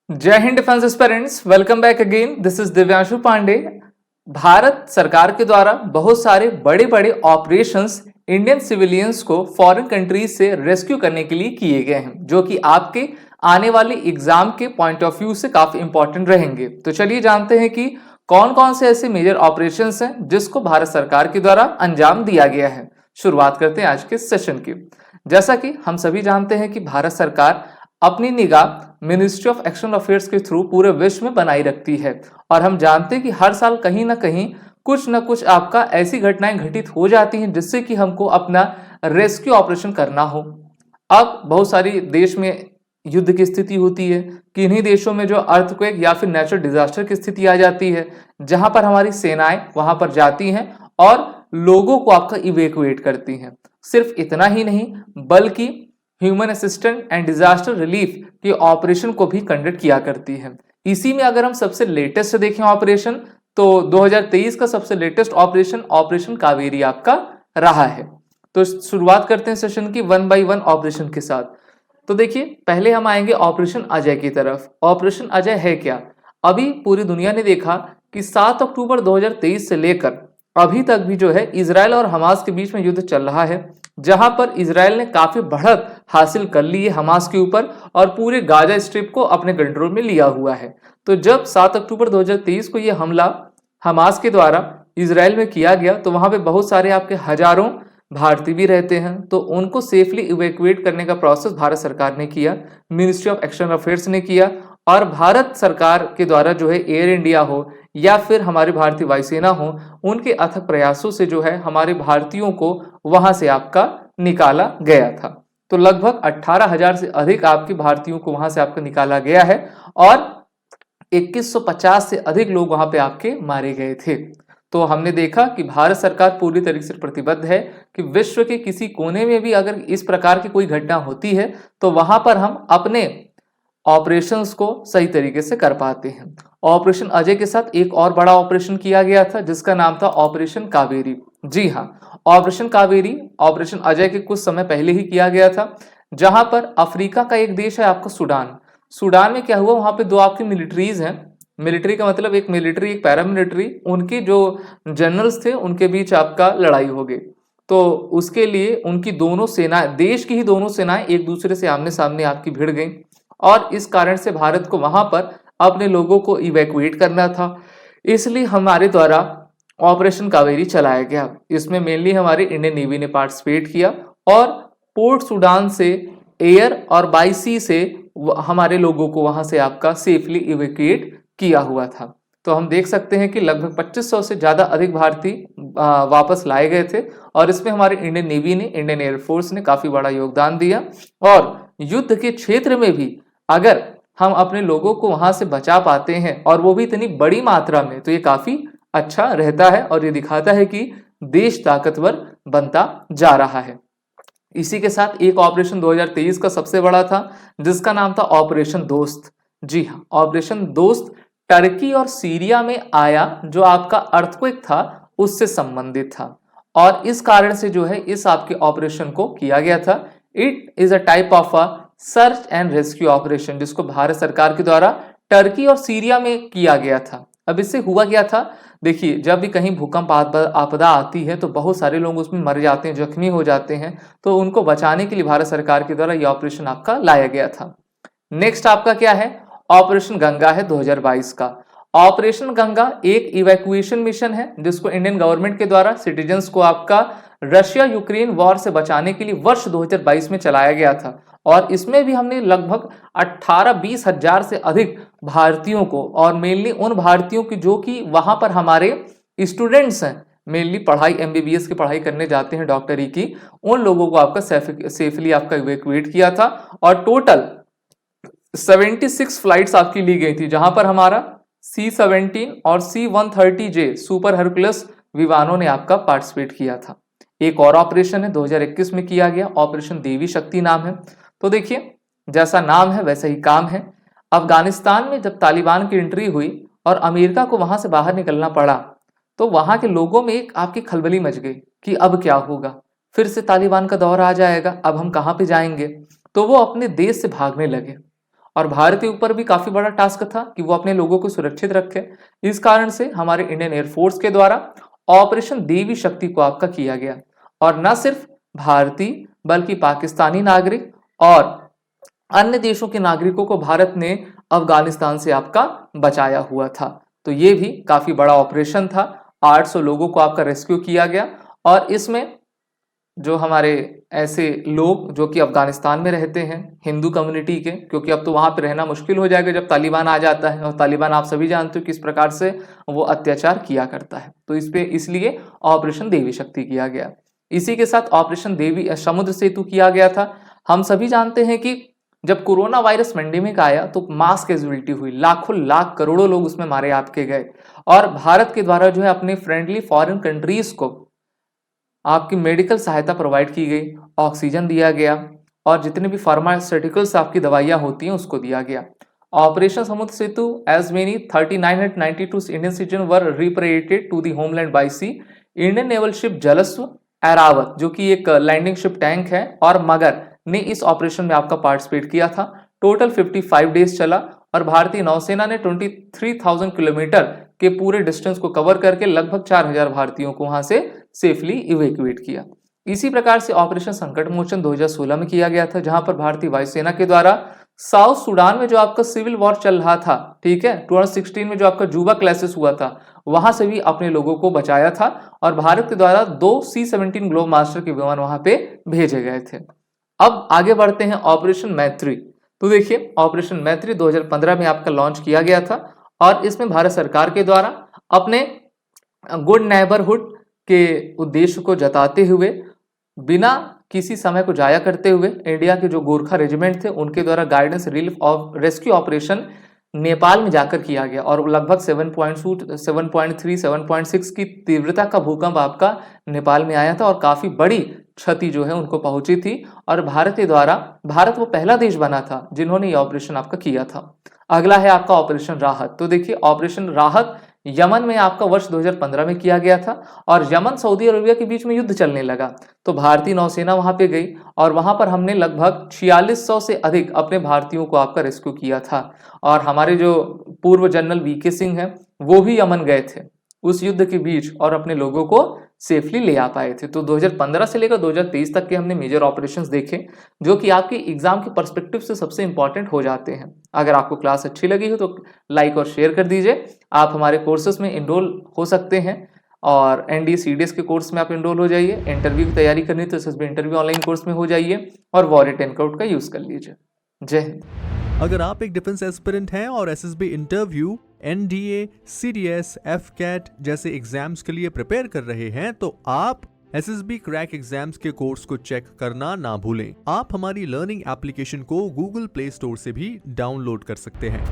जय Hind defence aspirants, welcome back again. This is Divyanshu Pandey. Bharat सरकार के द्वारा बहुत सारे बड़े बड़े ऑपरेशंस इंडियन सिविलियंस को फॉरेन कंट्रीज से रेस्क्यू करने के लिए किए गए हैं, जो कि आपके आने वाले एग्जाम के पॉइंट ऑफ व्यू से काफी इंपॉर्टेंट रहेंगे। तो चलिए जानते हैं कि कौन कौन से ऐसे मेजर ऑपरेशंस हैं जिसको भारत सरकार के द्वारा अंजाम दिया गया है। शुरुआत करते हैं आज के सेशन की। जैसा कि हम सभी जानते हैं कि भारत सरकार अपनी निगाह मिनिस्ट्री ऑफ एक्सटर्नल अफेयर्स के थ्रू पूरे विश्व में बनाई रखती है, और हम जानते हैं कि हर साल कहीं ना कहीं कुछ ना कुछ आपका ऐसी घटनाएं घटित हो जाती हैं जिससे कि हमको अपना रेस्क्यू ऑपरेशन करना हो। अब बहुत सारी देश में युद्ध की स्थिति होती है, किन्हीं देशों में जो अर्थक्वेक या फिर नेचुरल डिजास्टर की स्थिति आ जाती है, जहां पर हमारी सेनाएं वहां पर जाती हैं और लोगों को आपका इवेक्युएट करती हैं। सिर्फ इतना ही नहीं, बल्कि human assistant and disaster relief के ऑपरेशन को भी कंडक्ट किया करती है। इसी में अगर हम सबसे लेटेस्ट देखें ऑपरेशन, तो 2023 का सबसे लेटेस्ट ऑपरेशन कावेरी आपका रहा है। तो शुरुआत करते हैं सेशन की वन बाय वन ऑपरेशन के साथ। तो देखिए, पहले हम आएंगे ऑपरेशन अजय की तरफ। ऑपरेशन अजय है क्या? अभी पूरी दुनिया ने देखा कि 7 अक्टूबर 2023 से लेकर अभी तक भी जो है इजराइल और हमास के बीच में युद्ध चल रहा है, जहां पर इजराइल ने काफी बढ़त हासिल कर ली है हमास के ऊपर और पूरे गाजा स्ट्रिप को अपने कंट्रोल में लिया हुआ है। तो जब 7 अक्टूबर 2023 को यह हमला हमास के द्वारा इजराइल में किया गया, तो वहां पे बहुत सारे आपके हजारों भारतीय भी रहते हैं, तो उनको सेफली इवैक्यूएट करने का प्रोसेस भारत सरकार ने किया, मिनिस्ट्री ऑफ एक्सटर्नल अफेयर्स ने किया, और भारत सरकार के द्वारा जो है एयर इंडिया हो या फिर हमारी भारतीय वायुसेना हो, उनके अथक प्रयासों से जो है हमारे भारतीयों को वहां से आपका निकाला गया था। तो लगभग 18,000 से अधिक आपके भारतीयों को वहां से आपका निकाला गया है और 2150 से अधिक लोग वहां पे आपके मारे गए थे। तो हमने देखा कि भारत सरकार पूरी तरीके से प्रतिबद्ध है कि विश्व के किसी कोने में भी अगर इस प्रकार की कोई घटना होती है तो वहां पर हम अपने ऑपरेशंस को सही तरीके से कर पाते हैं। ऑपरेशन अजय के साथ एक और बड़ा ऑपरेशन किया गया था जिसका नाम था ऑपरेशन कावेरी। जी हाँ, ऑपरेशन कावेरी ऑपरेशन अजय के कुछ समय पहले ही किया गया था, जहां पर अफ्रीका का एक देश है आपका सूडान। सूडान में क्या हुआ, वहां पे दो आपकी मिलिट्रीज हैं। मिलिट्री का मतलब एक मिलिट्री एक पैरामिलिट्री, उनके जो जनरल्स थे उनके बीच आपका लड़ाई हो गई। तो उसके लिए उनकी दोनों सेनाएं, देश की ही दोनों सेनाएं एक दूसरे से आमने सामने आपकी भिड़ गई, और इस कारण से भारत को वहां पर अपने लोगों को इवैक्यूएट करना था। इसलिए हमारे द्वारा ऑपरेशन कावेरी चलाया गया। इसमें मेनली हमारे इंडियन नेवी ने पार्टिसिपेट किया और पोर्ट सूडान से एयर और बाई सी से हमारे लोगों को वहां से आपका सेफली इवैक्यूएट किया हुआ था। तो हम देख सकते हैं कि लगभग 2500 से ज्यादा अधिक भारतीय वापस लाए गए थे, और इसमें हमारे इंडियन नेवी ने, इंडियन एयरफोर्स ने काफी बड़ा योगदान दिया। और युद्ध के क्षेत्र में भी अगर हम अपने लोगों को वहां से बचा पाते हैं और वो भी इतनी बड़ी मात्रा में, तो ये काफी अच्छा रहता है और ये दिखाता है कि देश ताकतवर बनता जा रहा है। इसी के साथ एक ऑपरेशन 2023 का सबसे बड़ा था जिसका नाम था ऑपरेशन दोस्त। जी हाँ, ऑपरेशन दोस्त टर्की और सीरिया में आया, जो आपका अर्थक्वेक था उससे संबंधित था, और इस कारण से जो है इस आपके ऑपरेशन को किया गया था। It is a type of a search and rescue operation, जिसको भारत सरकार के द्वारा टर्की और सीरिया में किया गया था। अब इससे हुआ क्या था, देखिए, जब भी कहीं भूकंप आपदा आती है तो बहुत सारे लोग उसमें मर जाते हैं, जख्मी हो जाते हैं, तो उनको बचाने के लिए भारत सरकार के द्वारा यह ऑपरेशन आपका लाया गया था। नेक्स्ट आपका क्या है, ऑपरेशन गंगा है 2022 का। ऑपरेशन गंगा एक इवैक्यूएशन मिशन है जिसको इंडियन गवर्नमेंट के द्वारा सिटीजन्स को आपका रशिया यूक्रेन वॉर से बचाने के लिए वर्ष 2022 में चलाया गया था, और इसमें भी हमने लगभग 18-20 हजार से अधिक भारतीयों को, और मेनली उन भारतीयों की जो कि वहां पर हमारे स्टूडेंट्स हैं, मेनली पढ़ाई एमबीबीएस की पढ़ाई करने जाते हैं डॉक्टरी की, उन लोगों को आपका सेफली आपका इवैक्यूएट किया था। और टोटल 76 फ्लाइट्स आपकी ली गई थी, जहां पर हमारा C-17 और C-130J सुपर हरकुलस विमानों ने आपका पार्टिसिपेट किया था। एक और ऑपरेशन है 2021 में किया गया, ऑपरेशन देवी शक्ति नाम है। तो देखिए, जैसा नाम है वैसा ही काम है। अफगानिस्तान में जब तालिबान की एंट्री हुई और अमेरिका को वहां से बाहर निकलना पड़ा, तो वहां के लोगों में एक आपकी खलबली मच गई कि अब क्या होगा, फिर से तालिबान का दौर आ जाएगा, अब हम कहां पे जाएंगे। तो वो अपने देश से भागने लगे, और भारत के ऊपर भी काफी बड़ा टास्क था कि वो अपने लोगों को सुरक्षित रखे। इस कारण से हमारे इंडियन एयरफोर्स के द्वारा ऑपरेशन देवी शक्ति को आपका किया गया और न सिर्फ भारतीय बल्कि पाकिस्तानी नागरिक और अन्य देशों के नागरिकों को भारत ने अफगानिस्तान से आपका बचाया हुआ था। तो ये भी काफी बड़ा ऑपरेशन था। 800 लोगों को आपका रेस्क्यू किया गया और इसमें जो हमारे ऐसे लोग जो कि अफगानिस्तान में रहते हैं हिंदू कम्युनिटी के, क्योंकि अब तो वहां पे रहना मुश्किल हो जाएगा जब तालिबान आ जाता है, और तालिबान आप सभी जानते हो किस प्रकार से वो अत्याचार किया करता है। तो इसलिए ऑपरेशन देवी शक्ति किया गया। इसी के साथ ऑपरेशन देवी समुद्र सेतु किया गया था। हम सभी जानते हैं कि जब कोरोना वायरस पेंडेमिक आया तो मास कैजुअलिटी हुई, लाखों लाख करोड़ों लोग उसमें मारे आपके गए और भारत के द्वारा जो है अपने फ्रेंडली फॉरेन कंट्रीज को आपकी मेडिकल सहायता प्रोवाइड की गई, ऑक्सीजन दिया गया और जितने भी फार्मास्यूटिकल्स आपकी दवाइयां होती हैं उसको दिया गया। Operation Samudra Setu as many 3992 Indian citizen were repatriated to the homeland by sea. Indian naval ship Jalashwa, Airavat जो कि एक लैंडिंग शिप टैंक है, और मगर ने इस ऑपरेशन में आपका पार्टिसिपेट किया था। टोटल 55 डेज चला और भारतीय नौसेना ने 23,000 किलोमीटर के पूरे डिस्टेंस को कवर करके लगभग 4,000 भारतीयों को वहां से सेफली इवैक्यूएट किया। इसी प्रकार से ऑपरेशन संकट मोचन 2016 में किया गया था, जहां पर भारतीय वायुसेना के द्वारा साउथ सूडान में जो आपका सिविल वॉर चल रहा था, ठीक है, 2016 में जो आपका जुबा क्लाइसिस हुआ था, वहां से भी अपने लोगों को बचाया था और भारत के द्वारा 2 C-17 ग्लोब मास्टर के विमान वहां पे भेजे गए थे। अब आगे बढ़ते हैं ऑपरेशन मैत्री। तो देखिए ऑपरेशन मैत्री 2015 में आपका लॉन्च किया गया था और इसमें भारत सरकार के द्वारा अपने गुड नेबरहुड के उद्देश्य को जताते हुए बिना किसी समय को जाया करते हुए इंडिया के जो गोरखा रेजिमेंट थे उनके द्वारा गाइडेंस रिलीफ और रेस्क्यू ऑपरेशन नेपाल में जाकर किया गया और लगभग 7.3 7.6 की तीव्रता का भूकंप आपका नेपाल में आया था और काफी बड़ी क्षति जो है उनको पहुंची थी और भारत वो पहला देश बना था जिन्होंने ये ऑपरेशन आपका किया था। अगला है आपका ऑपरेशन राहत। तो देखिए ऑपरेशन राहत यमन में आपका वर्ष 2015 में किया गया था और यमन सऊदी अरबिया के बीच में युद्ध चलने लगा तो भारतीय नौसेना वहां पे गई और वहां पर हमने लगभग 4600 से अधिक अपने भारतीयों को आपका रेस्क्यू किया था और हमारे जो पूर्व जनरल वीके सिंह हैं वो भी यमन गए थे उस युद्ध के बीच और अपने लोगों को सेफली ले आ पाए थे। तो 2015 से लेकर 2023 तक के हमने मेजर ऑपरेशंस देखे जो कि आपके एग्जाम के पर्सपेक्टिव से सबसे इंपॉर्टेंट हो जाते हैं। अगर आपको क्लास अच्छी लगी हो तो लाइक और शेयर कर दीजिए। आप हमारे कोर्सेज में इनरोल हो सकते हैं और एनडीए सीडीएस के कोर्स में आप इनरोल हो जाइए। इंटरव्यू की तैयारी करनी तो एसएसबी इंटरव्यू ऑनलाइन कोर्स में हो जाइए और वॉरियर 10 कोड का यूज कर लीजिए। जय हिंद। अगर आप एक डिफेंस एस्पिरेंट हैं और SSB interview, NDA, CDS, AFCAT जैसे एग्जाम्स के लिए प्रिपेयर कर रहे हैं तो आप एसएसबी क्रैक एग्जाम्स के कोर्स को चेक करना ना भूलें। आप हमारी लर्निंग एप्लीकेशन को गूगल प्ले स्टोर से भी डाउनलोड कर सकते हैं।